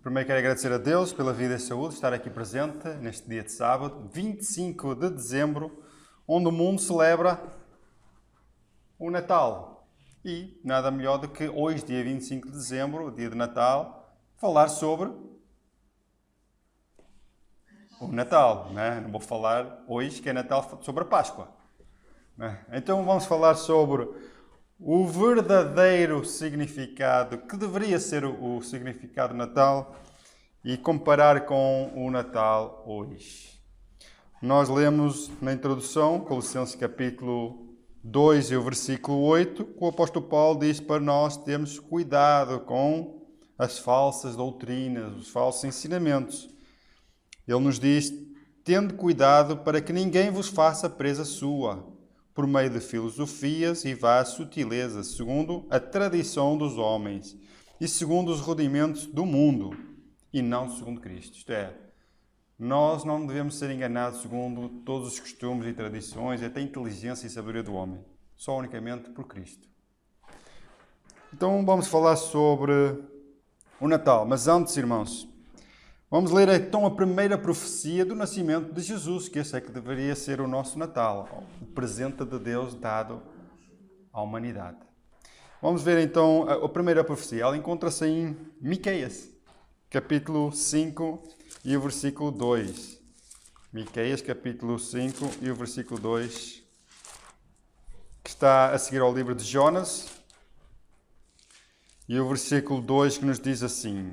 Primeiro quero agradecer a Deus pela vida e saúde, estar aqui presente neste dia de sábado, 25 de dezembro, onde o mundo celebra o Natal. E nada melhor do que hoje, dia 25 de dezembro, o dia de Natal, falar sobre o Natal. Não vou falar hoje, que é Natal, sobre a Páscoa. Então vamos falar sobre o verdadeiro significado, que deveria ser o significado do Natal, e comparar com o Natal hoje. Nós lemos na introdução, Colossenses capítulo 2 e o versículo 8, que o apóstolo Paulo diz para nós termos cuidado com as falsas doutrinas, os falsos ensinamentos. Ele nos diz, tende cuidado para que ninguém vos faça presa sua, por meio de filosofias e vás sutilezas, segundo a tradição dos homens e segundo os rudimentos do mundo, e não segundo Cristo. Isto é, nós não devemos ser enganados segundo todos os costumes e tradições, até a inteligência e sabedoria do homem, só unicamente por Cristo. Então vamos falar sobre o Natal, mas antes, irmãos, vamos ler então a primeira profecia do nascimento de Jesus, que esse é que deveria ser o nosso Natal, o presente de Deus dado à humanidade. Vamos ver então a primeira profecia. Ela encontra-se em Miqueias, capítulo 5 e o versículo 2. Miqueias, capítulo 5 e o versículo 2, que está a seguir ao livro de Jonas. E o versículo 2 que nos diz assim: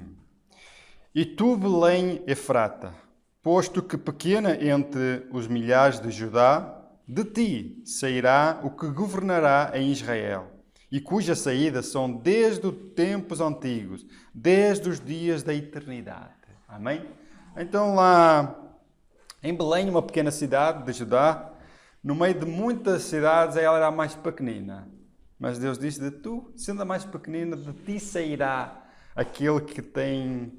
E tu, Belém Efrata, posto que pequena entre os milhares de Judá, de ti sairá o que governará em Israel, e cuja saída são desde os tempos antigos, desde os dias da eternidade. Amém? Então lá em Belém, uma pequena cidade de Judá, no meio de muitas cidades, ela era a mais pequenina. Mas Deus disse, de tu, sendo a mais pequenina, de ti sairá aquele que tem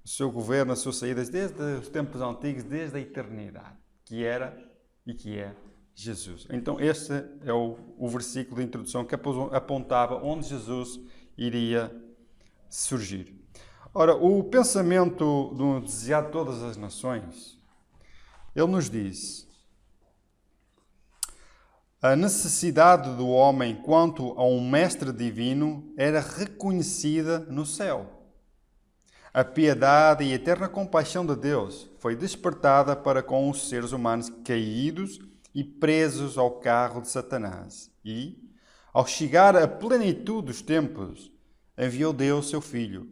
o seu governo, as suas saídas, desde os tempos antigos, desde a eternidade, que era e que é Jesus. Então este é o versículo de introdução que apontava onde Jesus iria surgir. Ora, o pensamento do desejado de todas as nações, ele nos diz: a necessidade do homem quanto a um mestre divino era reconhecida no céu. A piedade e a eterna compaixão de Deus foi despertada para com os seres humanos caídos e presos ao carro de Satanás. E, ao chegar à plenitude dos tempos, enviou Deus seu Filho.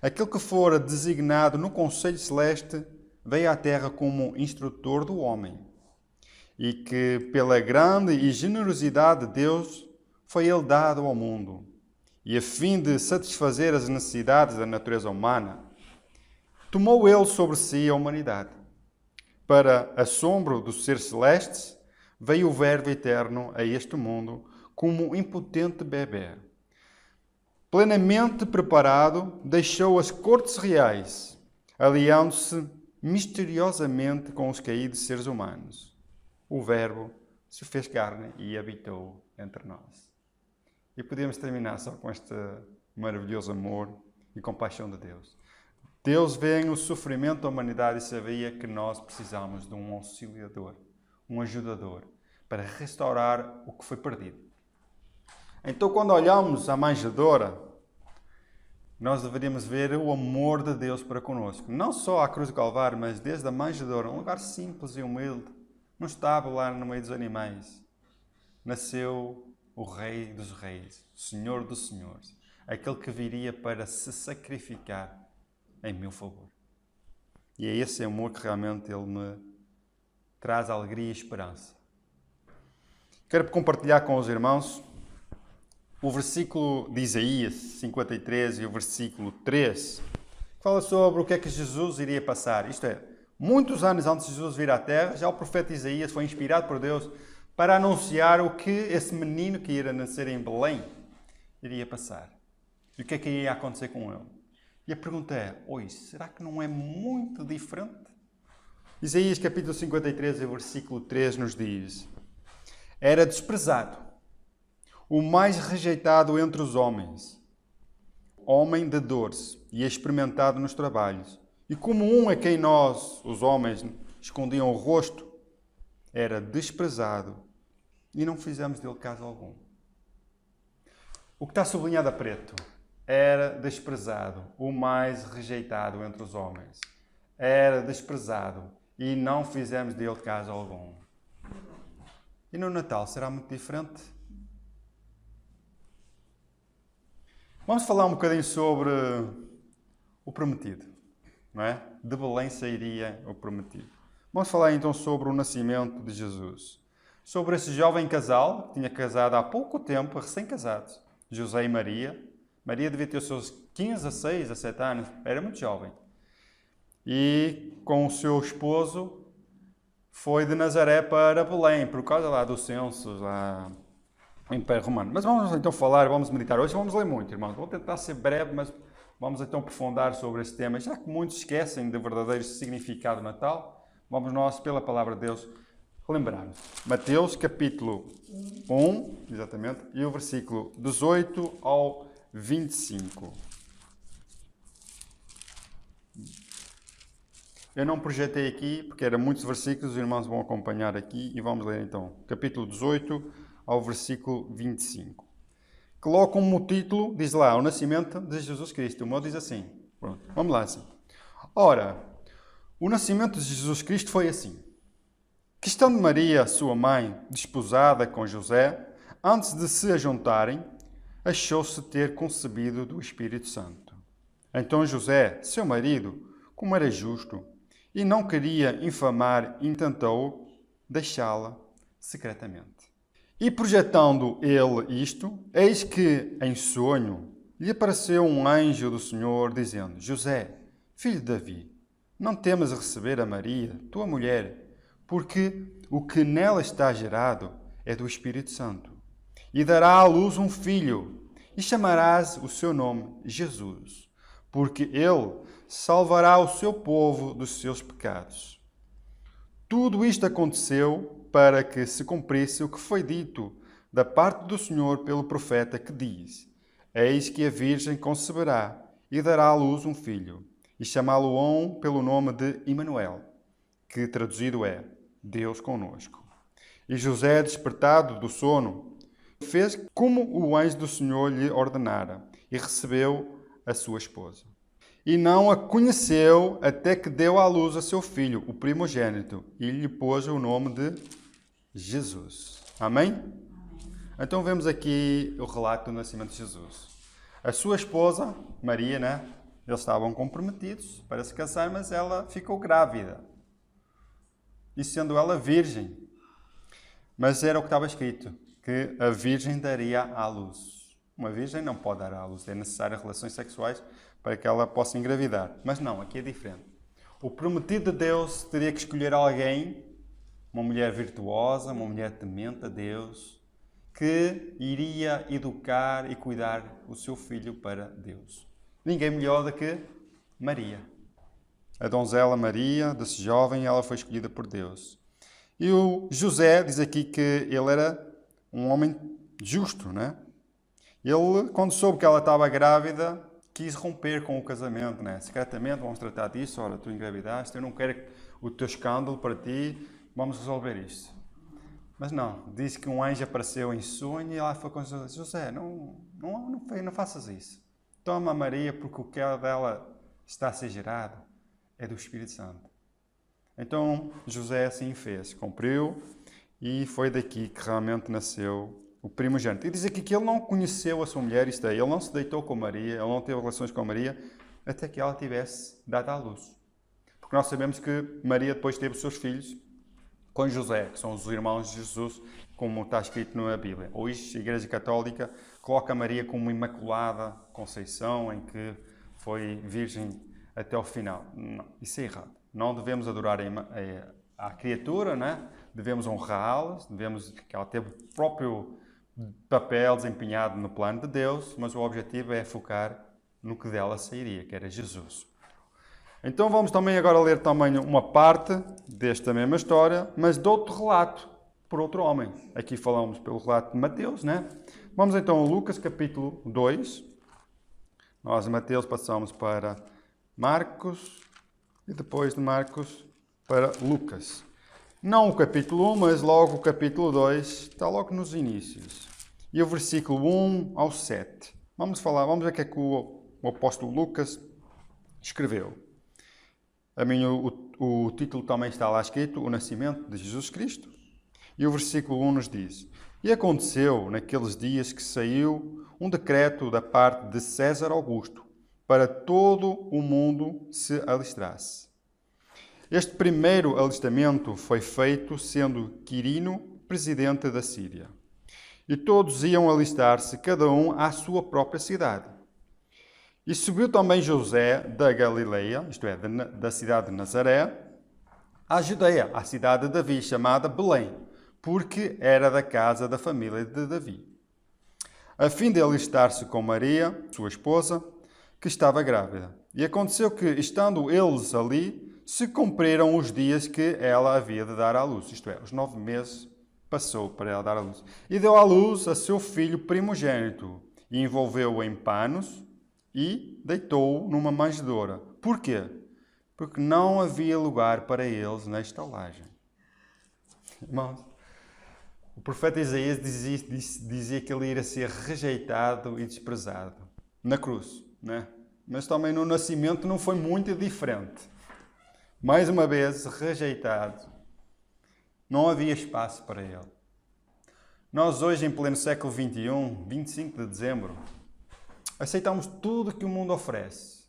Aquele que fora designado no Conselho Celeste veio à terra como instrutor do homem. E que, pela grande e generosidade de Deus, foi ele dado ao mundo. E a fim de satisfazer as necessidades da natureza humana, tomou ele sobre si a humanidade. Para assombro dos seres celestes, veio o Verbo eterno a este mundo como um impotente bebê. Plenamente preparado, deixou as cortes reais, aliando-se misteriosamente com os caídos seres humanos. O Verbo se fez carne e habitou entre nós. E podemos terminar só com este maravilhoso amor e compaixão de Deus. Deus vê o sofrimento da humanidade e sabia que nós precisamos de um auxiliador, um ajudador, para restaurar o que foi perdido. Então, quando olhamos a manjedoura, nós deveríamos ver o amor de Deus para conosco. Não só à cruz do Calvário, mas desde a manjedoura, um lugar simples e humilde. Não estava lá no meio dos animais. Nasceu o Rei dos Reis, o Senhor dos Senhores, aquele que viria para se sacrificar em meu favor. E é esse amor que realmente ele me traz alegria e esperança. Quero compartilhar com os irmãos o versículo de Isaías 53 e o versículo 3, que fala sobre o que é que Jesus iria passar. Isto é, muitos anos antes de Jesus vir à Terra, já o profeta Isaías foi inspirado por Deus para anunciar o que esse menino que ia nascer em Belém iria passar. E o que é que ia acontecer com ele. E a pergunta é, oi, será que não é muito diferente? Isaías capítulo 53, versículo 3 nos diz: Era desprezado, o mais rejeitado entre os homens, homem de dores e experimentado nos trabalhos. E como um a quem nós, os homens, escondiam o rosto, era desprezado e não fizemos dele caso algum. O que está sublinhado a preto: era desprezado, o mais rejeitado entre os homens. Era desprezado e não fizemos dele caso algum. E no Natal será muito diferente? Vamos falar um bocadinho sobre o prometido, não é? De Belém sairia o prometido. Vamos falar então sobre o nascimento de Jesus. Sobre esse jovem casal, que tinha casado há pouco tempo, recém-casados, José e Maria. Maria devia ter os seus 15, a 6, a 7 anos, era muito jovem. E com o seu esposo foi de Nazaré para Belém, por causa lá dos censos, lá no Império Romano. Mas vamos então falar, vamos meditar. Hoje vamos ler muito, irmãos. Vou tentar ser breve, mas vamos então aprofundar sobre este tema. Já que muitos esquecem do verdadeiro significado do Natal, vamos nós, pela palavra de Deus, lembrar-nos. Mateus capítulo 1, exatamente, e o versículo 18 ao 25. Eu não projetei aqui, porque eram muitos versículos, os irmãos vão acompanhar aqui e vamos ler então. Capítulo 18 ao versículo 25. Coloca como título, diz lá, o nascimento de Jesus Cristo. O meu diz assim. Pronto, vamos lá assim. Ora, o nascimento de Jesus Cristo foi assim. Que estando Maria, sua mãe, desposada com José, antes de se ajuntarem, achou-se ter concebido do Espírito Santo. Então José, seu marido, como era justo, e não queria infamar, intentou deixá-la secretamente. E projetando ele isto, eis que, em sonho, lhe apareceu um anjo do Senhor, dizendo: José, filho de Davi, não temas receber a Maria, tua mulher, porque o que nela está gerado é do Espírito Santo. E dará à luz um filho, e chamarás o seu nome Jesus, porque ele salvará o seu povo dos seus pecados. Tudo isto aconteceu para que se cumprisse o que foi dito da parte do Senhor pelo profeta, que diz: Eis que a Virgem conceberá e dará à luz um filho, e chamá-lo-ão pelo nome de Emanuel, que traduzido é Deus conosco. E José, despertado do sono, fez como o anjo do Senhor lhe ordenara, e recebeu a sua esposa. E não a conheceu até que deu à luz a seu filho, o primogênito, e lhe pôs o nome de Jesus. Amém? Então vemos aqui o relato do nascimento de Jesus. A sua esposa, Maria, né? Eles estavam comprometidos para se casar, mas ela ficou grávida. E sendo ela virgem. Mas era o que estava escrito, que a virgem daria à luz. Uma virgem não pode dar à luz, é necessário relações sexuais para que ela possa engravidar. Mas não, aqui é diferente. O prometido de Deus teria que escolher alguém, uma mulher virtuosa, uma mulher temente a Deus, que iria educar e cuidar o seu filho para Deus. Ninguém melhor do que Maria. A donzela Maria, desse jovem, ela foi escolhida por Deus. E o José diz aqui que ele era um homem justo, né? Ele, quando soube que ela estava grávida, quis romper com o casamento, né? Secretamente, vamos tratar disso. Ora, tu engravidaste, eu não quero o teu escândalo para ti, vamos resolver isto. Mas não, diz que um anjo apareceu em sonho e ela foi com José: José, não faças isso. Toma a Maria, porque o que dela está a ser gerado é do Espírito Santo. Então José assim fez, cumpriu, e foi daqui que realmente nasceu o primogênito. E diz aqui que ele não conheceu a sua mulher, isto é, ele não se deitou com Maria, ele não teve relações com Maria, até que ela tivesse dado à luz. Porque nós sabemos que Maria depois teve os seus filhos com José, que são os irmãos de Jesus, como está escrito na Bíblia. Hoje a Igreja Católica coloca Maria como Imaculada Conceição, em que foi virgem até o final. Não, isso é errado. Não devemos adorar a criatura, né? Devemos honrá-la, devemos que ela teve o próprio papel desempenhado no plano de Deus, mas o objetivo é focar no que dela sairia, que era Jesus. Então vamos também agora ler também uma parte desta mesma história, mas de outro relato, por outro homem. Aqui falamos pelo relato de Mateus, né? Vamos então a Lucas capítulo 2, Nós de Mateus passamos para Marcos e depois de Marcos para Lucas. Não o capítulo 1, mas logo o capítulo 2, está logo nos inícios. E o versículo 1 ao 7. Vamos ver o que é que o apóstolo Lucas escreveu. O título também está lá escrito, O Nascimento de Jesus Cristo. E o versículo 1 nos diz: E aconteceu naqueles dias que saiu um decreto da parte de César Augusto para todo o mundo se alistasse. Este primeiro alistamento foi feito sendo Quirino presidente da Síria. E todos iam alistar-se, cada um à sua própria cidade. E subiu também José da Galileia, isto é, da cidade de Nazaré, à Judeia, à cidade de Davi, chamada Belém, porque era da casa da família de Davi, a fim de alistar-se com Maria, sua esposa, que estava grávida. E aconteceu que, estando eles ali, se cumpriram os dias que ela havia de dar à luz, isto é, os 9 meses passou para ela dar à luz. E deu à luz a seu filho primogênito, e envolveu-o em panos e deitou-o numa manjedoura. Porquê? Porque não havia lugar para eles na estalagem. Irmãos, o profeta Isaías dizia que ele iria ser rejeitado e desprezado na cruz, né? Mas também no nascimento não foi muito diferente. Mais uma vez, rejeitado. Não havia espaço para ele. Nós hoje, em pleno século XXI, 25 de dezembro, aceitamos tudo que o mundo oferece.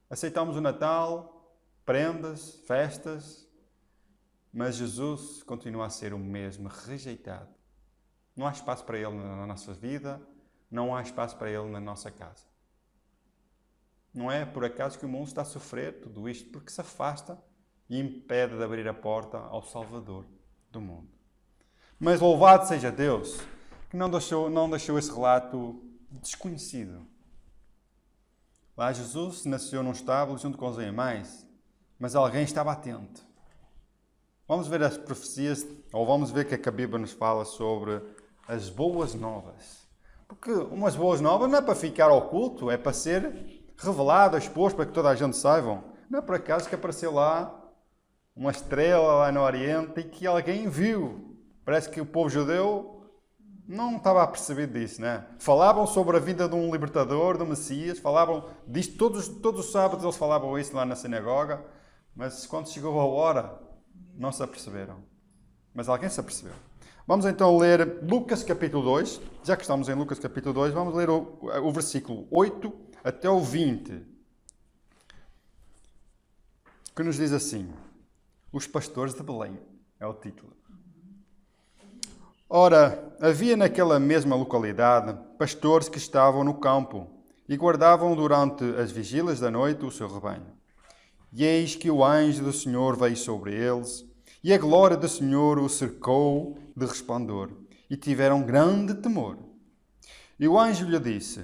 Aceitamos o Natal, prendas, festas, mas Jesus continua a ser o mesmo, rejeitado. Não há espaço para ele na nossa vida, não há espaço para ele na nossa casa. Não é por acaso que o mundo está a sofrer tudo isto, porque se afasta e impede de abrir a porta ao Salvador do mundo. Mas louvado seja Deus, que não deixou esse relato desconhecido. Lá Jesus nasceu num estábulo junto com os animais, mas alguém estava atento. Vamos ver as profecias, ou vamos ver o que é que a Bíblia nos fala sobre as boas novas. Porque umas boas novas não é para ficar oculto, é para ser revelado, exposto, para que toda a gente saiba. Não é por acaso que apareceu lá uma estrela lá no Oriente e que alguém viu. Parece que o povo judeu não estava apercebido disso, né? Falavam sobre a vida de um libertador, do Messias, falavam disto, todos os sábados eles falavam isso lá na sinagoga, mas quando chegou a hora, não se aperceberam. Mas alguém se apercebeu. Vamos então ler Lucas capítulo 2, já que estamos em Lucas capítulo 2, vamos ler o versículo 8 até o 20, que nos diz assim: Os pastores de Belém, é o título. Ora, havia naquela mesma localidade pastores que estavam no campo e guardavam durante as vigílias da noite o seu rebanho. E eis que o anjo do Senhor veio sobre eles, e a glória do Senhor o cercou de resplendor, e tiveram grande temor. E o anjo lhe disse: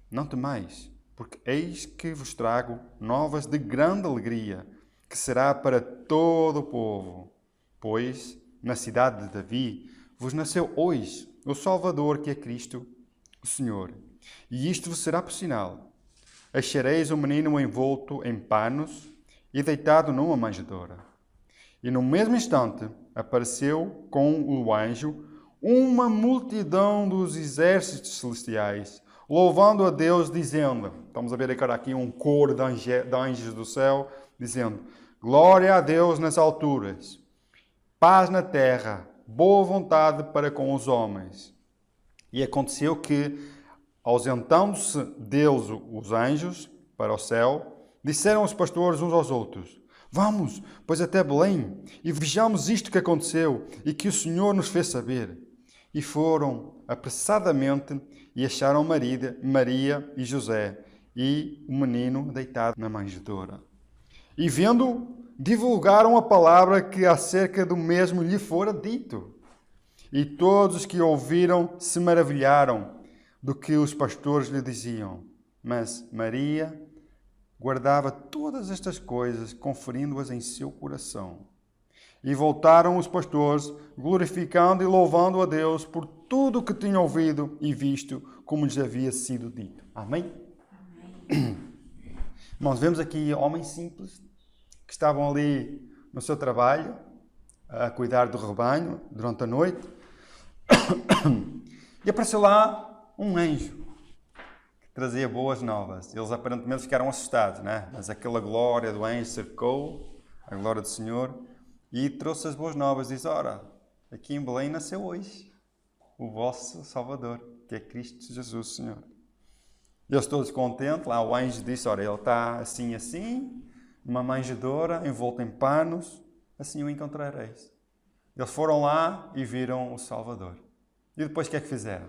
Não temais, porque eis que vos trago novas de grande alegria, que será para todo o povo. Pois, na cidade de Davi, vos nasceu hoje o Salvador, que é Cristo, o Senhor. E isto vos será por sinal: achareis um menino envolto em panos e deitado numa manjedoura. E no mesmo instante apareceu com o anjo uma multidão dos exércitos celestiais, louvando a Deus, dizendo, estamos a ver agora aqui um coro de anjos do céu, dizendo: Glória a Deus nas alturas, paz na terra, boa vontade para com os homens. E aconteceu que, ausentando-se deles os anjos para o céu, disseram os pastores uns aos outros: Vamos, pois, até Belém, e vejamos isto que aconteceu e que o Senhor nos fez saber. E foram apressadamente e acharam Maria e José e o menino deitado na manjedoura. E vendo, divulgaram a palavra que acerca do mesmo lhe fora dito. E todos os que ouviram se maravilharam do que os pastores lhe diziam. Mas Maria guardava todas estas coisas, conferindo-as em seu coração. E voltaram os pastores, glorificando e louvando a Deus por tudo o que tinham ouvido e visto, como lhes havia sido dito. Amém? Irmãos, vemos aqui homens simples que estavam ali no seu trabalho, a cuidar do rebanho durante a noite. E apareceu lá um anjo que trazia boas novas. Eles aparentemente ficaram assustados, né? Mas aquela glória do anjo cercou, a glória do Senhor, e trouxe as boas novas. Diz, ora, aqui em Belém nasceu hoje o vosso Salvador, que é Cristo Jesus, Senhor. E eles todos contentes, lá o anjo disse, ora, ele está assim, assim, numa manjedoura, envolto em panos, assim o encontrareis. Eles foram lá e viram o Salvador. E depois o que é que fizeram?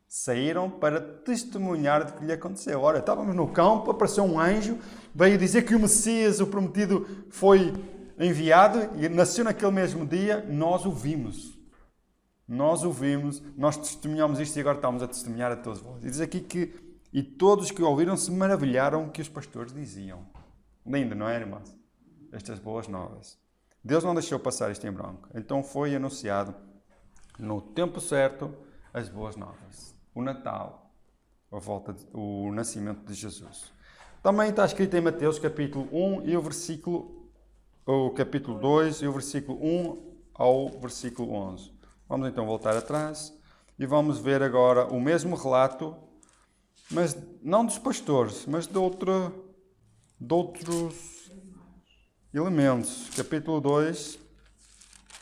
Saíram para testemunhar do que lhe aconteceu. Ora, estávamos no campo, apareceu um anjo, veio dizer que o Messias, o prometido, foi enviado e nasceu naquele mesmo dia. Nós o vimos. Nós o vimos, nós testemunhamos isto e agora estamos a testemunhar a todos vós. E diz aqui que e todos que o ouviram se maravilharam que os pastores diziam. Lindo, não é, irmãos? Estas boas novas. Deus não deixou passar isto em branco. Então foi anunciado no tempo certo as boas novas. O Natal, o nascimento de Jesus. Também está escrito em Mateus capítulo 1 e o capítulo 2 e o versículo 1 ao versículo 11. Vamos então voltar atrás e vamos ver agora o mesmo relato, mas não dos pastores, mas de outros elementos. Capítulo 2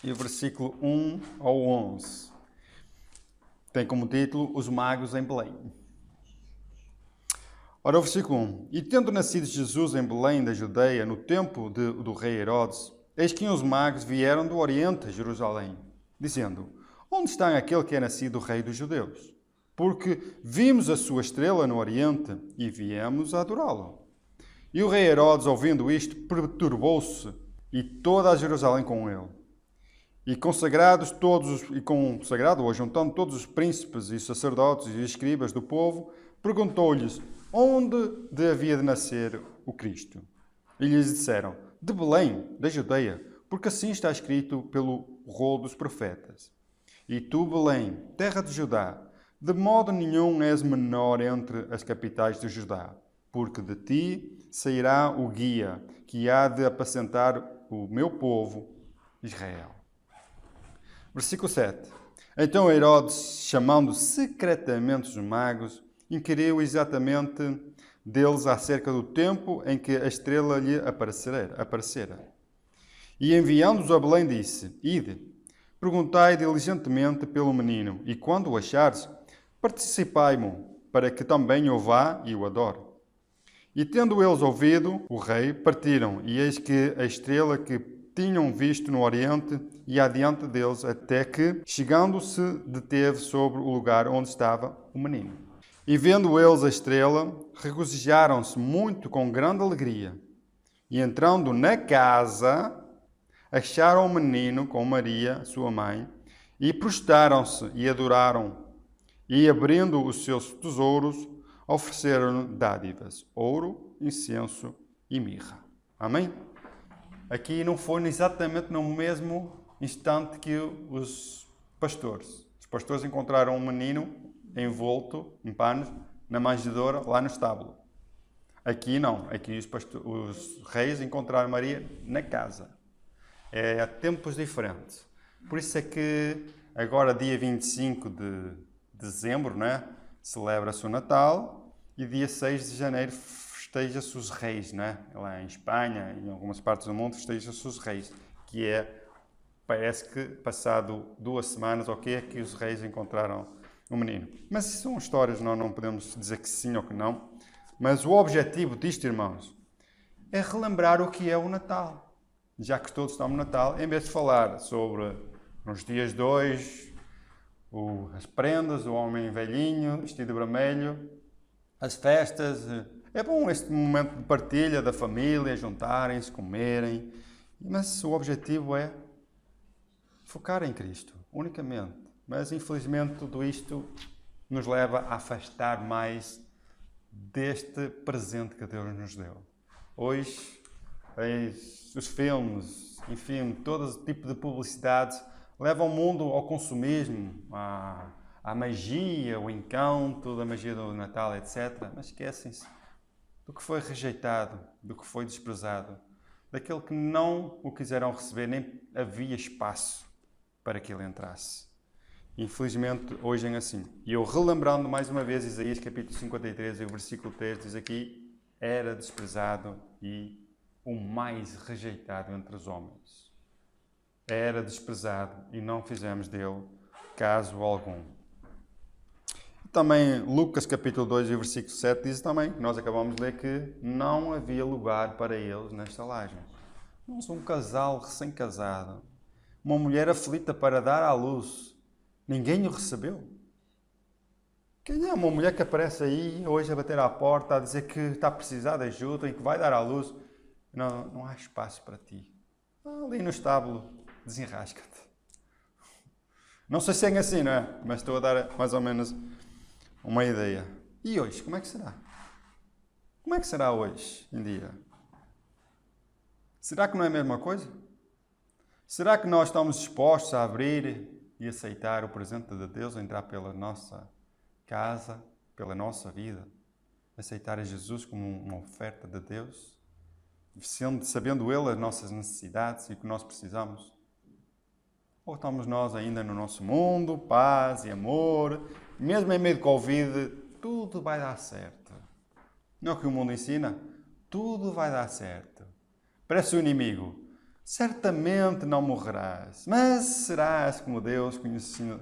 e o versículo 1 ao 11. Tem como título Os Magos em Belém. Ora, o versículo 1. E tendo nascido Jesus em Belém da Judeia, no tempo do rei Herodes, eis que os magos vieram do Oriente a Jerusalém, dizendo, onde está aquele que é nascido rei dos judeus? Porque vimos a sua estrela no Oriente e viemos a adorá-lo. E o rei Herodes, ouvindo isto, perturbou-se e toda a Jerusalém com ele. E consagrado, ou juntando todos os príncipes e sacerdotes e escribas do povo, perguntou-lhes onde havia de nascer o Cristo. E lhes disseram, de Belém, da Judeia, porque assim está escrito pelo rolo dos profetas. E tu, Belém, terra de Judá, de modo nenhum és menor entre as capitais de Judá, porque de ti sairá o guia que há de apacentar o meu povo, Israel. Versículo 7. Então Herodes, chamando secretamente os magos, inquiriu exatamente deles acerca do tempo em que a estrela lhe aparecera. E enviando-os a Belém disse, ide, perguntai diligentemente pelo menino, e quando o achares, participai-mo, para que também eu vá e o adore. E tendo eles ouvido o rei, partiram, e eis que a estrela que tinham visto no Oriente e adiante deles, até que, chegando-se, deteve sobre o lugar onde estava o menino. E vendo eles a estrela, regozijaram-se muito com grande alegria. E entrando na casa, acharam o menino com Maria, sua mãe, e prostraram-se e adoraram. E abrindo os seus tesouros, ofereceram dádivas, ouro, incenso e mirra. Amém? Aqui não foi exatamente no mesmo instante que os pastores. Os pastores encontraram um menino envolto em panos na manjedoura lá no estábulo. Aqui não. Aqui os reis encontraram Maria na casa. É a tempos diferentes. Por isso é que agora, dia 25 de dezembro, né, celebra-se o Natal e dia 6 de janeiro festeja-se os reis, né? Lá em Espanha, em algumas partes do mundo, festeja-se os reis, que parece que passado 2 semanas, é que os reis encontraram o menino. Mas são histórias, nós não podemos dizer que sim ou que não. Mas o objetivo disto, irmãos, é relembrar o que é o Natal. Já que todos estamos no Natal, em vez de falar sobre nos dias 2, as prendas, o homem velhinho, vestido vermelho, as festas. É bom este momento de partilha da família, juntarem-se, comerem. Mas o objetivo é focar em Cristo, unicamente. Mas, infelizmente, tudo isto nos leva a afastar mais deste presente que Deus nos deu. Hoje, os filmes, enfim, todo tipo de publicidades levam o mundo ao consumismo, à magia, ao encanto da magia do Natal, etc. Mas esquecem-se do que foi rejeitado, do que foi desprezado, daquele que não o quiseram receber, nem havia espaço para que ele entrasse. Infelizmente, hoje é assim. E eu relembrando mais uma vez Isaías capítulo 53, o versículo 3, diz aqui, era desprezado e o mais rejeitado entre os homens. Era desprezado e não fizemos dele caso algum. Também Lucas capítulo 2 e versículo 7 diz também, nós acabamos de ler, que não havia lugar para eles nesta laje. Nós, um casal recém-casado, uma mulher aflita para dar à luz, ninguém o recebeu. Quem é uma mulher que aparece aí hoje a bater à porta, a dizer que está a precisar de ajuda e que vai dar à luz? Não há espaço para ti. Ali no estábulo, desenrasca-te. Não sei se é assim, não é? Mas estou a dar mais ou menos uma ideia. E hoje, como é que será? Como é que será hoje em dia? Será que não é a mesma coisa? Será que nós estamos dispostos a abrir e aceitar o presente de Deus, entrar pela nossa casa, pela nossa vida? Aceitar a Jesus como uma oferta de Deus? Sabendo Ele as nossas necessidades e o que nós precisamos? Ou estamos nós ainda no nosso mundo, paz e amor, mesmo em meio de Covid, tudo vai dar certo. Não é o que o mundo ensina? Tudo vai dar certo. Parece o inimigo. Certamente não morrerás, mas serás como Deus,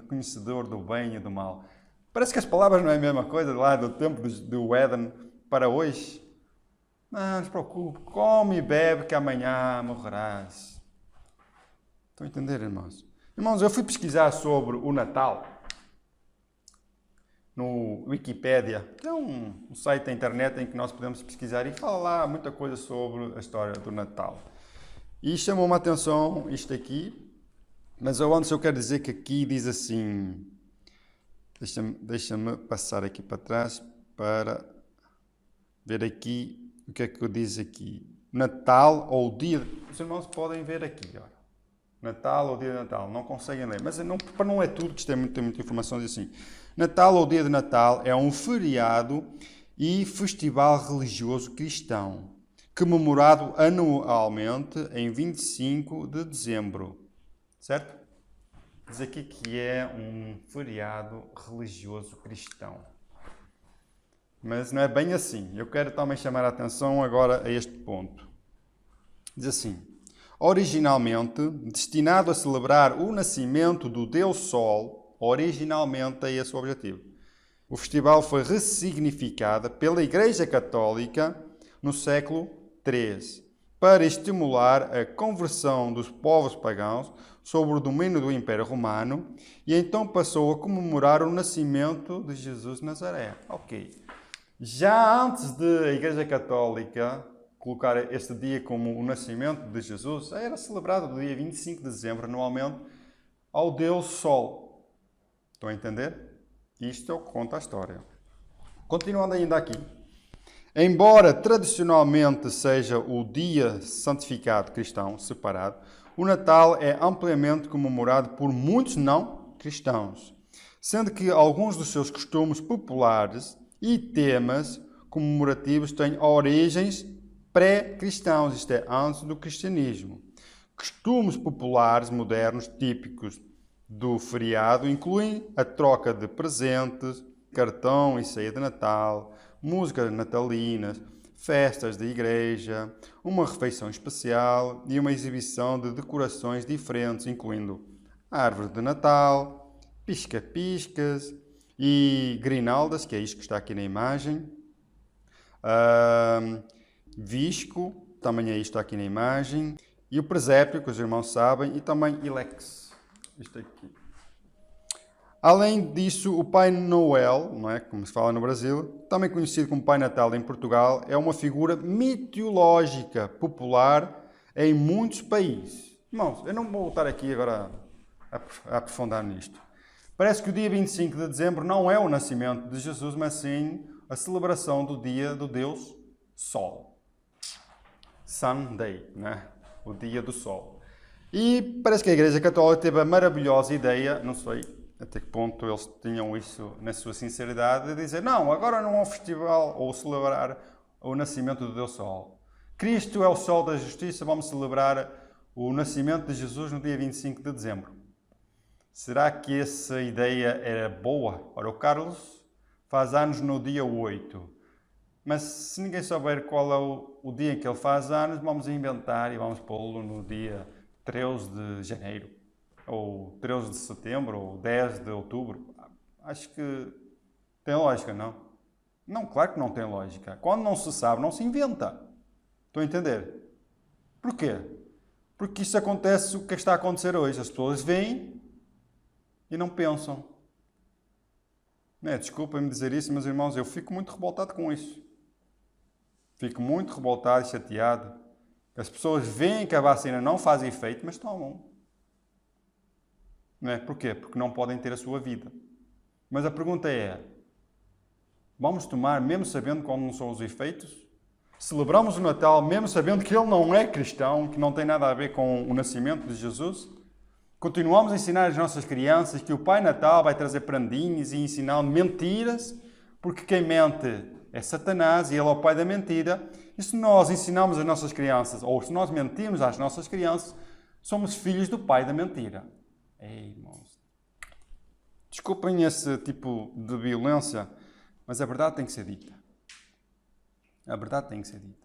conhecedor do bem e do mal. Parece que as palavras não é a mesma coisa lá do tempo do Éden para hoje. Não se preocupe, come e bebe que amanhã morrerás. Estão a entender, irmãos? Irmãos, eu fui pesquisar sobre o Natal no Wikipédia, que é um site da internet em que nós podemos pesquisar e fala lá muita coisa sobre a história do Natal. E chamou-me a atenção isto aqui, mas antes eu quero dizer que aqui diz assim, deixa-me passar aqui para trás para ver aqui o que é que diz aqui. Natal ou o dia... Os irmãos podem ver aqui, ó. Natal ou dia de Natal. Não conseguem ler. Mas não, para não é tudo, que isto tem muita informação, diz assim. Natal ou dia de Natal é um feriado e festival religioso cristão, comemorado anualmente em 25 de dezembro. Certo? Diz aqui que é um feriado religioso cristão. Mas não é bem assim. Eu quero também chamar a atenção agora a este ponto. Diz assim, originalmente destinado a celebrar o nascimento do Deus Sol, originalmente é esse o objetivo. O festival foi ressignificado pela Igreja Católica no século III, para estimular a conversão dos povos pagãos sob o domínio do Império Romano, e então passou a comemorar o nascimento de Jesus de Nazaré. Ok. Já antes da Igreja Católica colocar este dia como o nascimento de Jesus, era celebrado no dia 25 de dezembro, anualmente, ao Deus Sol. Estão a entender? Isto é o que conta a história. Continuando ainda aqui. Embora tradicionalmente seja o dia santificado cristão, separado, o Natal é amplamente comemorado por muitos não cristãos, sendo que alguns dos seus costumes populares e temas comemorativos têm origens pré-cristãos, isto é, antes do cristianismo. Costumes populares modernos típicos do feriado incluem a troca de presentes, cartão e ceia de Natal, músicas natalinas, festas de igreja, uma refeição especial e uma exibição de decorações diferentes, incluindo árvore de Natal, pisca-piscas e grinaldas, que é isto que está aqui na imagem, visco, também é isto aqui na imagem, e o presépio, que os irmãos sabem, e também ilex, isto aqui. Além disso, o Pai Noel, não é, como se fala no Brasil, também conhecido como Pai Natal em Portugal, é uma figura mitológica popular em muitos países. Irmãos, eu não vou voltar aqui agora a aprofundar nisto. Parece que o dia 25 de dezembro não é o nascimento de Jesus, mas sim a celebração do dia do Deus Sol. Sunday, né? O dia do Sol. E parece que a Igreja Católica teve a maravilhosa ideia, não sei até que ponto eles tinham isso na sua sinceridade, de dizer, não, agora não é um festival ou celebrar o nascimento do Deus Sol. Cristo é o Sol da Justiça, vamos celebrar o nascimento de Jesus no dia 25 de dezembro. Será que essa ideia era boa? Ora, o Carlos faz anos no dia 8. Mas se ninguém souber qual é o dia em que ele faz anos, vamos inventar e vamos pô-lo no dia 13 de janeiro, ou 13 de setembro, ou 10 de outubro. Acho que tem lógica, não? Não, claro que não tem lógica. Quando não se sabe, não se inventa. Estão a entender? Porquê? Porque isso acontece, o que está a acontecer hoje. As pessoas veem e não pensam. Desculpem-me dizer isso, meus irmãos, eu fico muito revoltado com isso. Fico muito revoltado e chateado. As pessoas veem que a vacina não faz efeito, mas tomam. Porquê? Porque não podem ter a sua vida. Mas a pergunta é, vamos tomar mesmo sabendo quais não são os efeitos? Celebramos o Natal mesmo sabendo que ele não é cristão, que não tem nada a ver com o nascimento de Jesus? Continuamos a ensinar às nossas crianças que o Pai Natal vai trazer prendinhos e ensinar mentiras, porque quem mente é Satanás e ele é o pai da mentira. E se nós ensinamos às nossas crianças, ou se nós mentimos às nossas crianças, somos filhos do pai da mentira. Ei, irmãos. Desculpem esse tipo de violência, mas a verdade tem que ser dita. A verdade tem que ser dita.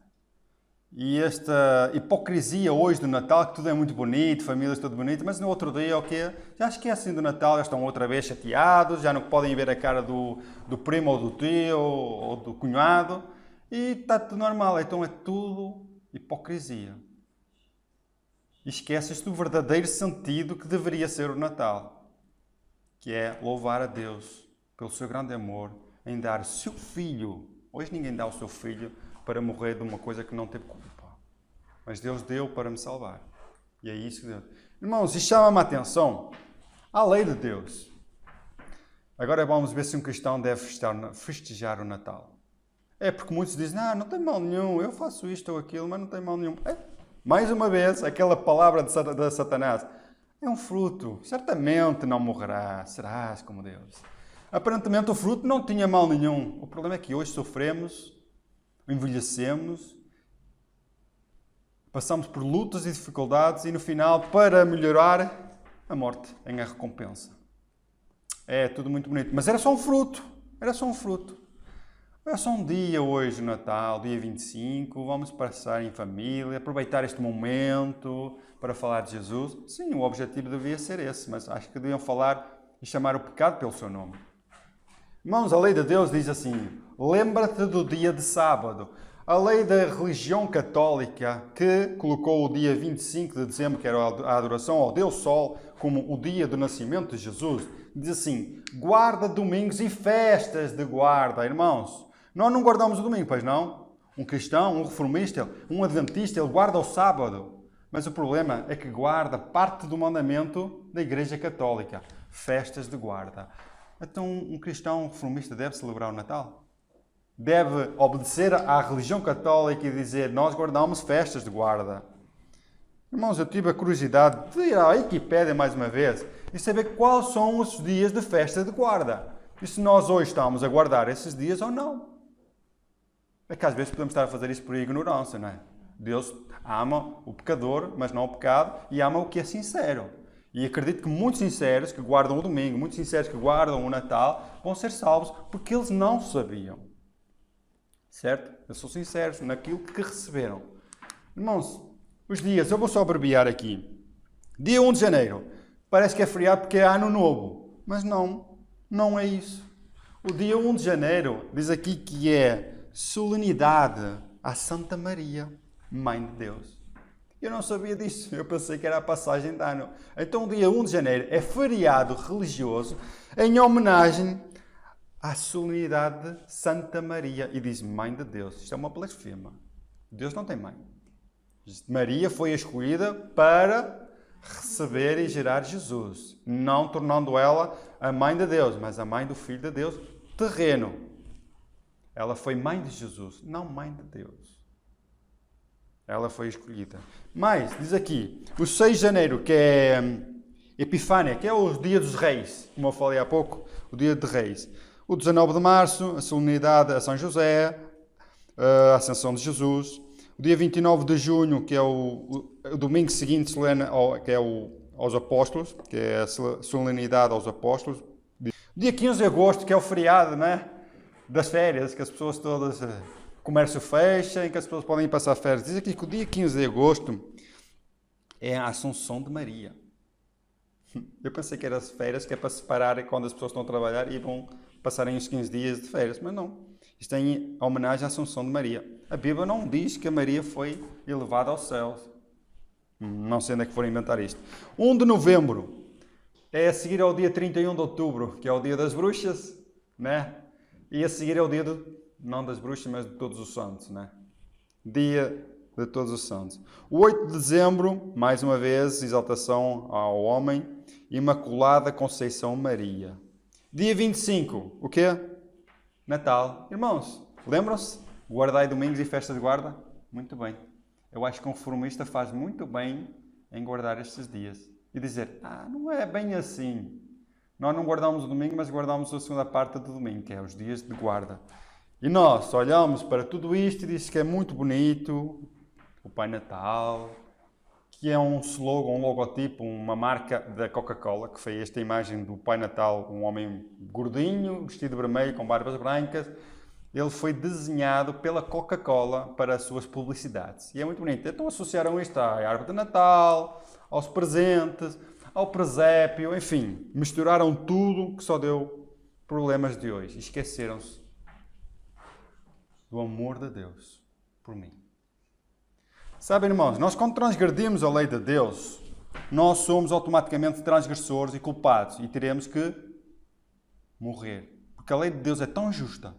E esta hipocrisia hoje do Natal, que tudo é muito bonito, famílias tudo bonito, mas no outro dia, o quê? Já esquecem do Natal, já estão outra vez chateados, já não podem ver a cara do primo ou do tio ou do cunhado, e está tudo normal. Então é tudo hipocrisia. E esquecem-se do verdadeiro sentido que deveria ser o Natal, que é louvar a Deus pelo seu grande amor em dar o seu filho. Hoje ninguém dá o seu filho para morrer de uma coisa que não teve culpa. Mas Deus deu para me salvar. E é isso que Deus... Irmãos, isto chama-me a atenção. A lei de Deus. Agora vamos ver se um cristão deve festejar o Natal. É porque muitos dizem, não tem mal nenhum, eu faço isto ou aquilo, mas não tem mal nenhum. Mais uma vez, aquela palavra de Satanás. É um fruto, certamente não morrerá, serás como Deus. Aparentemente o fruto não tinha mal nenhum. O problema é que hoje sofremos, envelhecemos, passamos por lutas e dificuldades e no final, para melhorar, a morte em a recompensa. É tudo muito bonito, mas era só um fruto. Era só um fruto. É só um dia hoje, Natal, dia 25, vamos passar em família, aproveitar este momento para falar de Jesus. Sim, o objetivo devia ser esse, mas acho que deviam falar e chamar o pecado pelo seu nome. Irmãos, a lei de Deus diz assim, lembra-te do dia de sábado. A lei da religião católica, que colocou o dia 25 de dezembro, que era a adoração ao Deus Sol, como o dia do nascimento de Jesus, diz assim, guarda domingos e festas de guarda. Irmãos, nós não guardamos o domingo, pois não? Um cristão, um reformista, um adventista, ele guarda o sábado. Mas o problema é que guarda parte do mandamento da Igreja Católica, festas de guarda. Então, um cristão, um reformista deve celebrar o Natal? Deve obedecer à religião católica e dizer, nós guardamos festas de guarda. Irmãos, eu tive a curiosidade de ir à Wikipédia mais uma vez e saber quais são os dias de festa de guarda. E se nós hoje estamos a guardar esses dias ou não. É que às vezes podemos estar a fazer isso por ignorância, não é? Deus ama o pecador, mas não o pecado, e ama o que é sincero. E acredito que muitos sinceros que guardam o domingo, muitos sinceros que guardam o Natal, vão ser salvos porque eles não sabiam. Certo? Eles são sinceros naquilo que receberam. Irmãos, os dias, eu vou só abreviar aqui. Dia 1 de janeiro, parece que é feriado porque é ano novo. Mas não é isso. O dia 1 de janeiro diz aqui que é solenidade à Santa Maria, Mãe de Deus. Eu não sabia disso, eu pensei que era a passagem de ano. Então o dia 1 de janeiro é feriado religioso em homenagem à solenidade de Santa Maria. E diz Mãe de Deus. Isto é uma blasfema. Deus não tem mãe. Maria foi escolhida para receber e gerar Jesus, não tornando ela a Mãe de Deus, mas a Mãe do Filho de Deus terreno. Ela foi Mãe de Jesus, não Mãe de Deus. Ela foi escolhida. Mas, diz aqui, o 6 de janeiro, que é Epifânia, que é o dia dos reis, como eu falei há pouco, o dia de reis. O 19 de março, a solenidade a São José. a Ascensão de Jesus. O dia 29 de junho, que é o domingo seguinte, solene, que é aos Apóstolos, que é a solenidade aos Apóstolos. Dia 15 de agosto, que é o feriado, né? Das férias, que as pessoas todas, o comércio fecha, em que as pessoas podem ir passar férias. Diz aqui que o dia 15 de agosto é a Assunção de Maria. Eu pensei que era as férias, que é para separar quando as pessoas estão a trabalhar e vão passarem os 15 dias de férias, mas não. Isto é em homenagem à Assunção de Maria. A Bíblia não diz que a Maria foi elevada aos céus. Não sei onde é que foram inventar isto. 1 de novembro é a seguir ao dia 31 de outubro, que é o dia das bruxas, né? E a seguir é o dia, não das bruxas, mas de todos os santos, né? Dia de todos os santos. O 8 de dezembro, mais uma vez, exaltação ao homem, Imaculada Conceição Maria. Dia 25, o quê? Natal. Irmãos, lembram-se? Guardai domingos e festas de guarda? Muito bem. Eu acho que um reformista faz muito bem em guardar estes dias. E dizer, não é bem assim. Nós não guardamos o domingo, mas guardamos a segunda parte do domingo, que é os dias de guarda. E nós olhamos para tudo isto e diz que é muito bonito, o Pai Natal, que é um slogan, um logotipo, uma marca da Coca-Cola, que foi esta imagem do Pai Natal, um homem gordinho, vestido de vermelho, com barbas brancas. Ele foi desenhado pela Coca-Cola para as suas publicidades. E é muito bonito. Então associaram isto à árvore de Natal, aos presentes, ao presépio, enfim. Misturaram tudo que só deu problemas de hoje. E esqueceram-se do amor de Deus por mim. Sabem, irmãos, nós quando transgredimos a lei de Deus, nós somos automaticamente transgressores e culpados e teremos que morrer. Porque a lei de Deus é tão justa,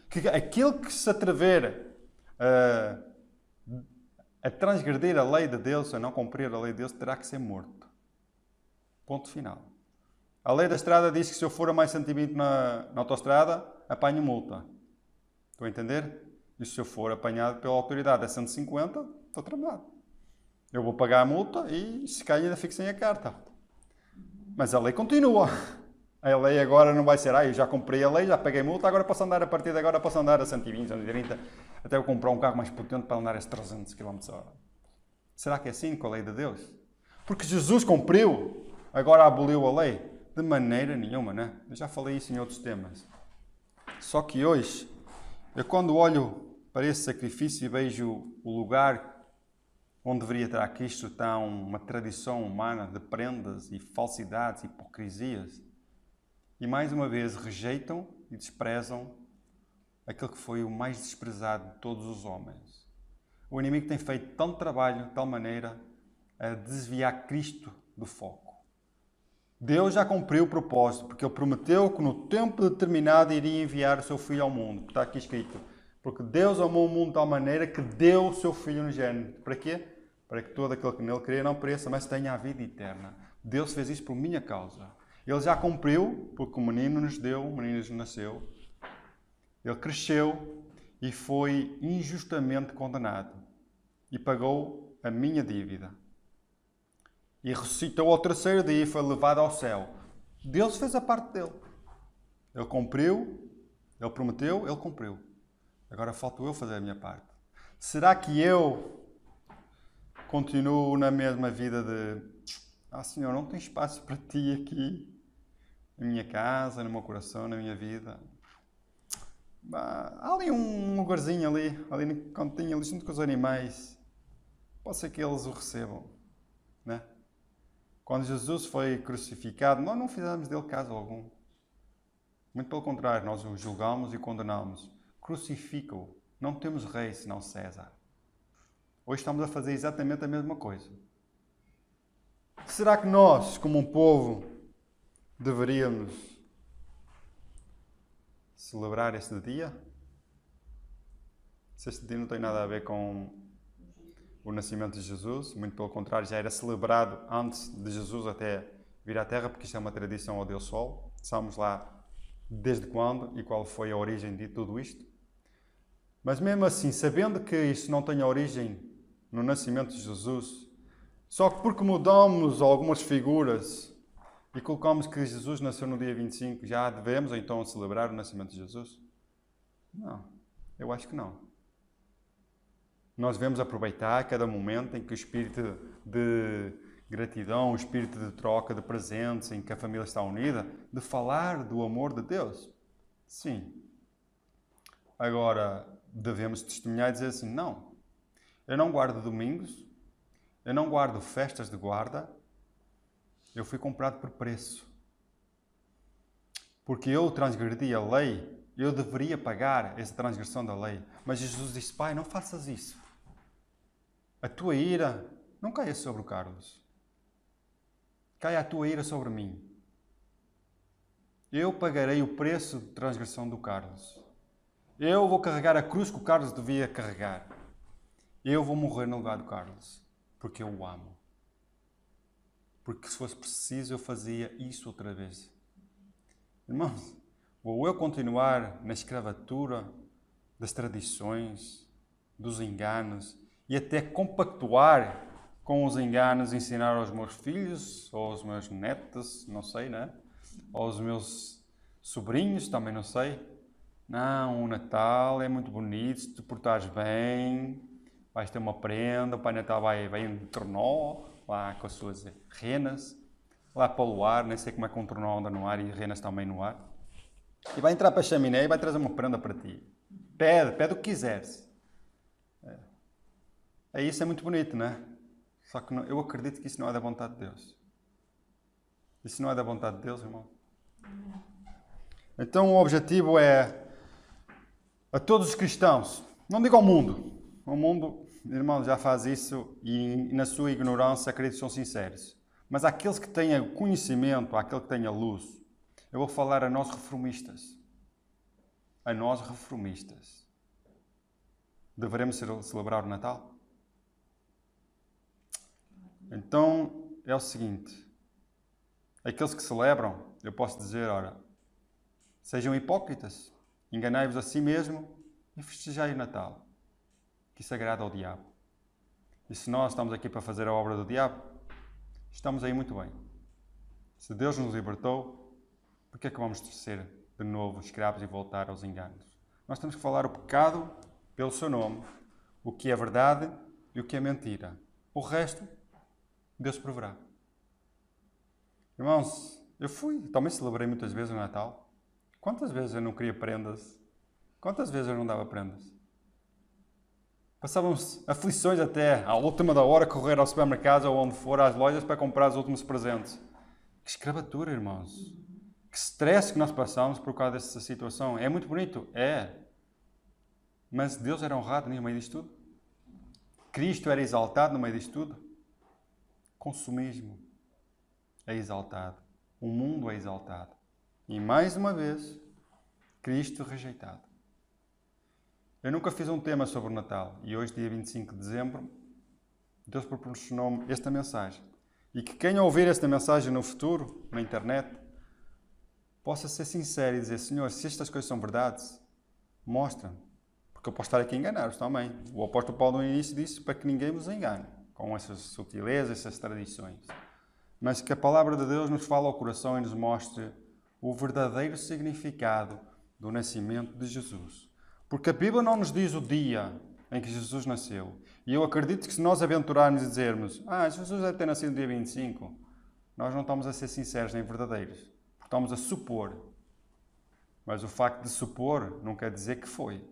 que aquele que se atrever a transgredir a lei de Deus, a não cumprir a lei de Deus, terá que ser morto. Ponto final. A lei da estrada diz que se eu for a mais 120 na autoestrada, apanho multa. Estão a entender? E se eu for apanhado pela autoridade a 150, estou tramado. Eu vou pagar a multa e se calhar ainda fico sem a carta. Mas a lei continua. A lei agora não vai ser, eu já comprei a lei, já paguei multa, agora posso andar a partir de agora, posso andar a 120, 130, até eu comprar um carro mais potente para andar a 300 km/h. Será que é assim com a lei de Deus? Porque Jesus cumpriu, agora aboliu a lei? De maneira nenhuma, né? Eu já falei isso em outros temas. Só que hoje, eu quando olho para esse sacrifício e vejo o lugar onde deveria estar Cristo, está uma tradição humana de prendas e falsidades, hipocrisias, e mais uma vez rejeitam e desprezam aquele que foi o mais desprezado de todos os homens. O inimigo tem feito tanto trabalho, de tal maneira, a desviar Cristo do foco. Deus já cumpriu o propósito, porque Ele prometeu que no tempo determinado iria enviar o seu Filho ao mundo. Está aqui escrito. Porque Deus amou o mundo de tal maneira que deu o seu Filho unigênito. Para quê? Para que todo aquele que nele crê não pereça, mas tenha a vida eterna. Deus fez isso por minha causa. Ele já cumpriu, porque o menino nos deu, o menino nos nasceu. Ele cresceu e foi injustamente condenado. E pagou a minha dívida. E ressuscitou ao terceiro dia e foi levado ao céu. Deus fez a parte dele. Ele cumpriu, Ele prometeu, Ele cumpriu. Agora falta eu fazer a minha parte. Será que eu continuo na mesma vida de Senhor, não tem espaço para Ti aqui, na minha casa, no meu coração, na minha vida? Há ali um lugarzinho ali no cantinho, ali junto com os animais. Pode ser que eles o recebam, né? Quando Jesus foi crucificado, nós não fizemos dele caso algum. Muito pelo contrário, nós o julgamos e condenamos. Crucifica-o. Não temos rei senão César. Hoje estamos a fazer exatamente a mesma coisa. Será que nós, como um povo, deveríamos celebrar este dia? Se este dia não tem nada a ver com o nascimento de Jesus, muito pelo contrário, já era celebrado antes de Jesus até vir à Terra, porque isto é uma tradição ao Deus Sol. Sabemos lá desde quando e qual foi a origem de tudo isto. Mas mesmo assim, sabendo que isto não tem origem no nascimento de Jesus, só que porque mudamos algumas figuras e colocamos que Jesus nasceu no dia 25, já devemos então celebrar o nascimento de Jesus? Não. Eu acho que não. Nós devemos aproveitar cada momento em que o espírito de gratidão, o espírito de troca de presentes, em que a família está unida, de falar do amor de Deus. Sim. Agora, devemos testemunhar e dizer assim, não, eu não guardo domingos, eu não guardo festas de guarda, eu fui comprado por preço. Porque eu transgredi a lei, eu deveria pagar essa transgressão da lei. Mas Jesus disse, Pai, não faças isso. A tua ira não caia sobre o Carlos. Caia a tua ira sobre mim. Eu pagarei o preço de transgressão do Carlos. Eu vou carregar a cruz que o Carlos devia carregar. Eu vou morrer no lugar do Carlos. Porque eu o amo. Porque se fosse preciso eu fazia isso outra vez. Irmãos, vou eu continuar na escravatura das tradições, dos enganos e até compactuar com os enganos, ensinar aos meus filhos ou aos meus netos, não sei, né? Ou aos meus sobrinhos, também não sei. Não, o Natal é muito bonito, se te portares bem, vais ter uma prenda, o Pai Natal vai em tornó, lá com as suas renas, lá para o ar, nem sei como é que um tornó anda no ar e renas também no ar. E vai entrar para a chaminé e vai trazer uma prenda para ti. Pede o que quiseres. Isso é muito bonito, não é? Só que eu acredito que isso não é da vontade de Deus. Isso não é da vontade de Deus, irmão. Então o objetivo é a todos os cristãos, não digo ao mundo. O mundo, irmão, já faz isso e na sua ignorância acredito que são sinceros. Mas aqueles que têm conhecimento, aquele que têm a luz, eu vou falar a nós reformistas. A nós reformistas. Deveremos celebrar o Natal? Então, é o seguinte. Aqueles que celebram, eu posso dizer, ora, sejam hipócritas. Enganai-vos a si mesmo e festejai o Natal. Que isso agrada ao diabo. E se nós estamos aqui para fazer a obra do diabo, estamos aí muito bem. Se Deus nos libertou, por que é que vamos ser de novo escravos e voltar aos enganos? Nós temos que falar o pecado pelo seu nome, o que é verdade e o que é mentira. O resto, Deus proverá. Irmãos, também celebrei muitas vezes o Natal. Quantas vezes eu não queria prendas? Quantas vezes eu não dava prendas? Passávamos aflições até, à última da hora, correr ao supermercado ou onde for, às lojas, para comprar os últimos presentes. Que escravatura, irmãos. Que stress que nós passamos por causa dessa situação. É muito bonito? É. Mas Deus era honrado no meio disto tudo? Cristo era exaltado no meio disto tudo? Consumismo é exaltado. O mundo é exaltado. E mais uma vez, Cristo rejeitado. Eu nunca fiz um tema sobre o Natal. E hoje, dia 25 de dezembro, Deus proporcionou-me esta mensagem. E que quem ouvir esta mensagem no futuro, na internet, possa ser sincero e dizer, Senhor, se estas coisas são verdades, mostra-me. Porque eu posso estar aqui a enganar-vos também. O apóstolo Paulo no início disse para que ninguém vos engane com essas sutilezas, essas tradições. Mas que a palavra de Deus nos fale ao coração e nos mostre o verdadeiro significado do nascimento de Jesus. Porque a Bíblia não nos diz o dia em que Jesus nasceu. E eu acredito que se nós aventurarmos e dizermos Jesus deve ter nascido no dia 25, nós não estamos a ser sinceros nem verdadeiros. Porque estamos a supor. Mas o facto de supor não quer dizer que foi.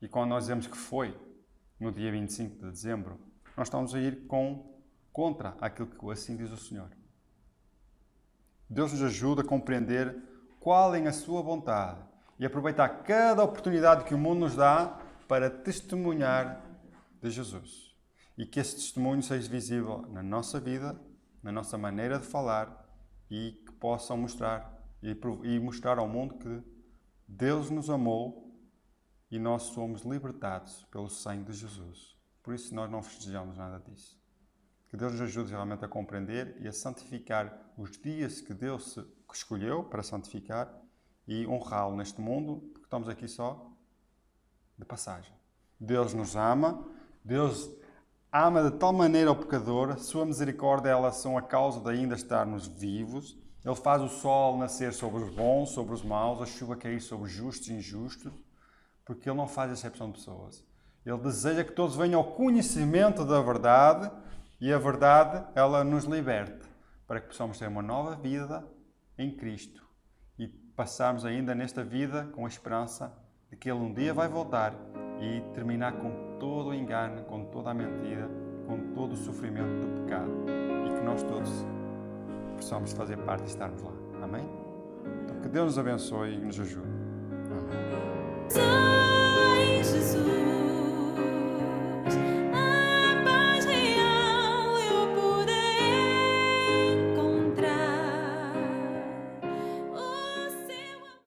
E quando nós dizemos que foi no dia 25 de dezembro, nós estamos a ir contra aquilo que assim diz o Senhor. Deus nos ajuda a compreender qual é a sua vontade e aproveitar cada oportunidade que o mundo nos dá para testemunhar de Jesus. E que esse testemunho seja visível na nossa vida, na nossa maneira de falar e que possam mostrar e mostrar ao mundo que Deus nos amou e nós somos libertados pelo sangue de Jesus. Por isso nós não festejamos nada disso. Que Deus nos ajude realmente a compreender e a santificar os dias que Deus escolheu para santificar e honrá-lo neste mundo, porque estamos aqui só de passagem. Deus nos ama, Deus ama de tal maneira o pecador, a sua misericórdia elas são a causa de ainda estarmos vivos. Ele faz o sol nascer sobre os bons, sobre os maus, a chuva cair sobre os justos e injustos, porque Ele não faz exceção de pessoas. Ele deseja que todos venham ao conhecimento da verdade e a verdade, ela nos liberte para que possamos ter uma nova vida em Cristo e passarmos ainda nesta vida com a esperança de que Ele um dia vai voltar e terminar com todo o engano, com toda a mentira, com todo o sofrimento do pecado e que nós todos possamos fazer parte e estarmos lá. Amém? Então, que Deus nos abençoe e nos ajude. Amém.